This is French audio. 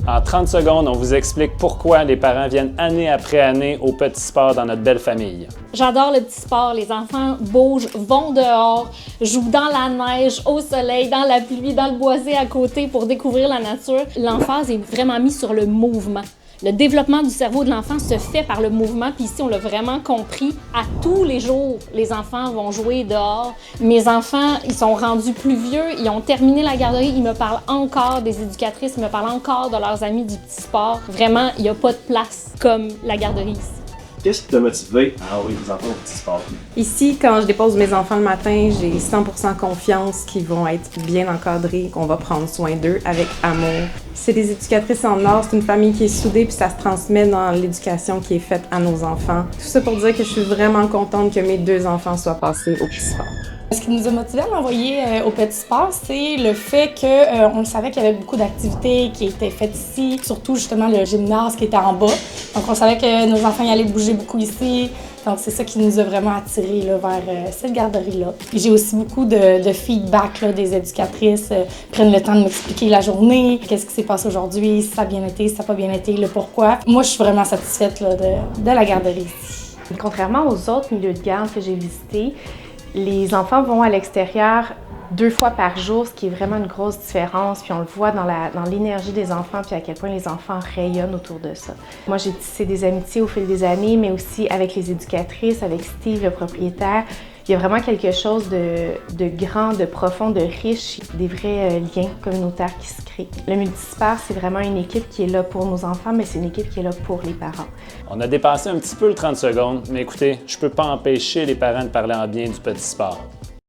En 30 secondes, on vous explique pourquoi les parents viennent année après année au Petit Sport dans notre belle famille. J'adore le petit sport. Les enfants bougent, vont dehors, jouent dans la neige, au soleil, dans la pluie, dans le boisé à côté pour découvrir la nature. L'emphase est vraiment mise sur le mouvement. Le développement du cerveau de l'enfant se fait par le mouvement, puis ici, on l'a vraiment compris. À tous les jours, les enfants vont jouer dehors. Mes enfants, ils sont rendus plus vieux, ils ont terminé la garderie, ils me parlent encore des éducatrices, ils me parlent encore de leurs amis du petit sport. Vraiment, il n'y a pas de place comme la garderie ici. Qu'est-ce qui t'a motivé à envoyer tes enfants au Petit Sport? Ici, quand je dépose mes enfants le matin, j'ai 100% confiance qu'ils vont être bien encadrés, qu'on va prendre soin d'eux avec amour. C'est des éducatrices en or, c'est une famille qui est soudée, puis ça se transmet dans l'éducation qui est faite à nos enfants. Tout ça pour dire que je suis vraiment contente que mes 2 enfants soient passés au Petit Sport. Ce qui nous a motivés à l'envoyer au Petit Sport, c'est le fait qu'on savait qu'il y avait beaucoup d'activités qui étaient faites ici, surtout justement le gymnase qui était en bas. Donc on savait que nos enfants y allaient bouger beaucoup ici. Donc c'est ça qui nous a vraiment attirés là, vers cette garderie-là. J'ai aussi beaucoup de feedback là, des éducatrices, prennent le temps de m'expliquer la journée, qu'est-ce qui s'est passé aujourd'hui, si ça a bien été, si ça n'a pas bien été, le pourquoi. Moi, je suis vraiment satisfaite là, de la garderie ici. Contrairement aux autres milieux de garde que j'ai visités, les enfants vont à l'extérieur 2 fois par jour, ce qui est vraiment une grosse différence. Puis on le voit dans l'énergie des enfants, puis à quel point les enfants rayonnent autour de ça. Moi, j'ai tissé des amitiés au fil des années, mais aussi avec les éducatrices, avec Steve, le propriétaire. Il y a vraiment quelque chose de grand, de profond, de riche, des vrais liens communautaires qui se créent. Le Multisport, c'est vraiment une équipe qui est là pour nos enfants, mais c'est une équipe qui est là pour les parents. On a dépassé un petit peu le 30 secondes, mais écoutez, je peux pas empêcher les parents de parler en bien du Petit Sport.